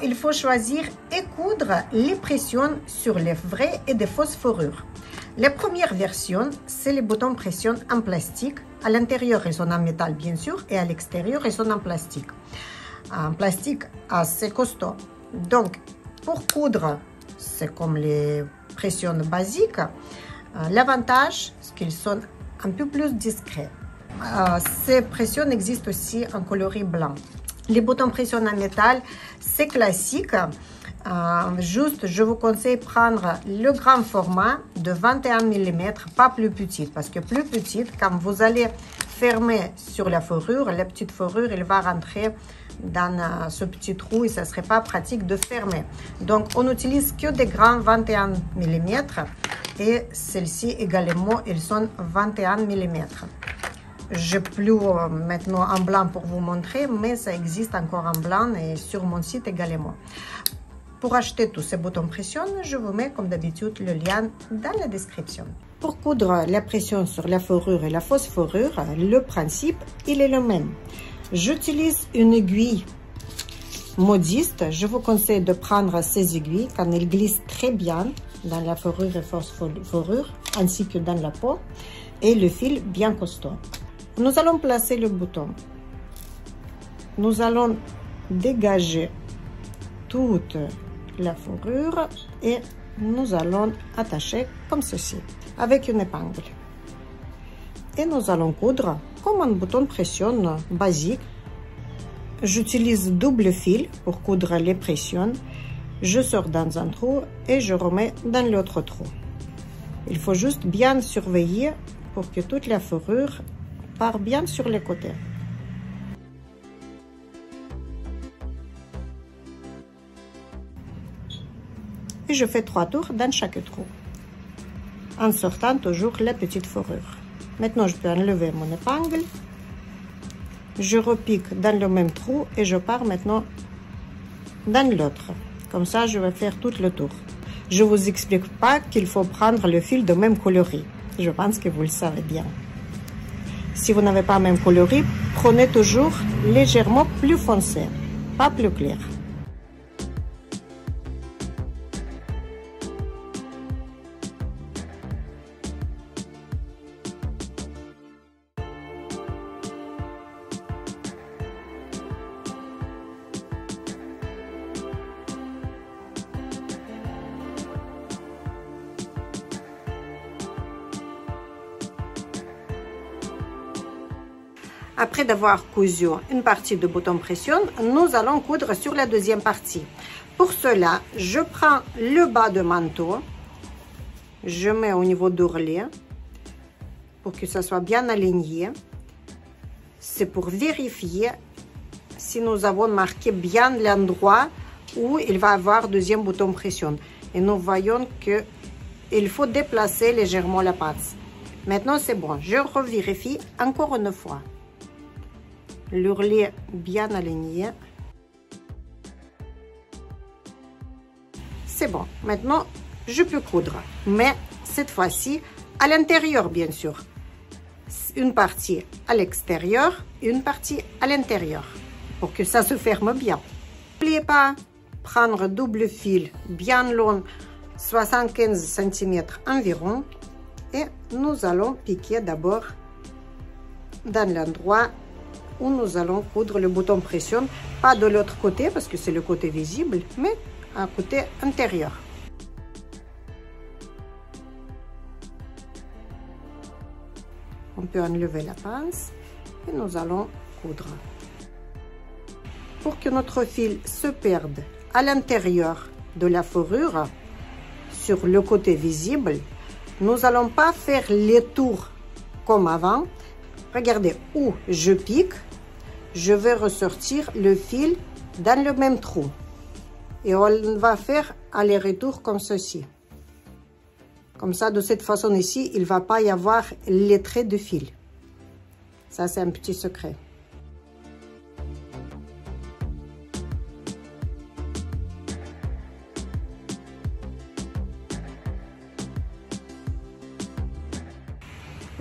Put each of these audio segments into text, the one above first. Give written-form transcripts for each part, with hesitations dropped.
il faut choisir et coudre les pressions sur les vraies et des fausses fourrures. La première version, c'est les boutons pression en plastique. À l'intérieur, ils sont en métal, bien sûr, et à l'extérieur, ils sont en plastique. En plastique assez costaud. Donc, pour coudre, c'est comme les pressions basiques. L'avantage, c'est qu'ils sont un peu plus discrets. Ces pressions existent aussi en coloris blanc. Les boutons pression en métal, c'est classique. Juste, je vous conseille de prendre le grand format de 21 mm, pas plus petite, parce que plus petite, quand vous allez fermer sur la fourrure, la petite fourrure, elle va rentrer dans ce petit trou et ça ne serait pas pratique de fermer. Donc, on n'utilise que des grands 21 mm et celles-ci également, elles sont 21 mm. Je n'ai plus maintenant en blanc pour vous montrer, mais ça existe encore en blanc et sur mon site également. Pour acheter tous ces boutons pression, je vous mets comme d'habitude le lien dans la description. Pour coudre la pression sur la fourrure et la fausse fourrure, le principe, il est le même. J'utilise une aiguille modiste. Je vous conseille de prendre ces aiguilles quand elles glissent très bien dans la fourrure et fausse fourrure, ainsi que dans la peau, et le fil bien costaud. Nous allons placer le bouton. Nous allons dégager toute la fourrure et nous allons attacher comme ceci avec une épingle. Et nous allons coudre comme un bouton pression basique. J'utilise double fil pour coudre les pressions. Je sors dans un trou et je remets dans l'autre trou. Il faut juste bien surveiller pour que toute la fourrure part bien sur les côtés. Et je fais 3 tours dans chaque trou, en sortant toujours la petite fourrure. Maintenant, je peux enlever mon épingle. Je repique dans le même trou et je pars maintenant dans l'autre. Comme ça, je vais faire tout le tour. Je ne vous explique pas qu'il faut prendre le fil de même coloris. Je pense que vous le savez bien. Si vous n'avez pas le même coloris, prenez toujours légèrement plus foncé, pas plus clair. Après d'avoir cousu une partie de bouton pression, nous allons coudre sur la deuxième partie. Pour cela, je prends le bas de manteau, je mets au niveau d'ourlet pour que ça soit bien aligné. C'est pour vérifier si nous avons marqué bien l'endroit où il va y avoir deuxième bouton pression. Et nous voyons que il faut déplacer légèrement la patte. Maintenant, c'est bon. Je revérifie encore une fois. L'ourlet bien aligné. C'est bon. Maintenant, je peux coudre. Mais cette fois-ci, à l'intérieur, bien sûr. Une partie à l'extérieur, une partie à l'intérieur. Pour que ça se ferme bien. N'oubliez pas, prendre double fil bien long, 75 cm environ. Et nous allons piquer d'abord dans l'endroit où nous allons coudre le bouton pression, pas de l'autre côté parce que c'est le côté visible, mais un côté intérieur. On peut enlever la pince et nous allons coudre. Pour que notre fil se perde à l'intérieur de la fourrure, sur le côté visible, nous n'allons pas faire les tours comme avant. Regardez où je pique, je vais ressortir le fil dans le même trou. Et on va faire aller-retour comme ceci. Comme ça, de cette façon ici, il ne va pas y avoir les traits de fil. Ça, c'est un petit secret.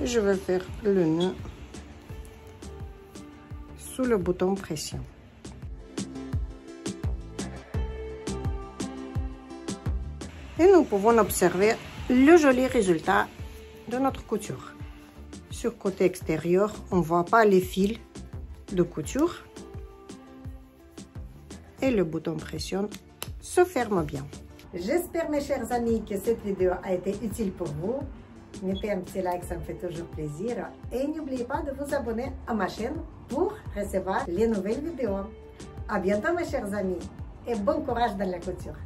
Je vais faire le nœud sous le bouton pression. Et nous pouvons observer le joli résultat de notre couture. Sur le côté extérieur, on ne voit pas les fils de couture. Et le bouton pression se ferme bien. J'espère, mes chers amis, que cette vidéo a été utile pour vous. Mettez un petit like, ça me fait toujours plaisir. Et n'oubliez pas de vous abonner à ma chaîne pour recevoir les nouvelles vidéos. À bientôt, mes chers amis, et bon courage dans la couture.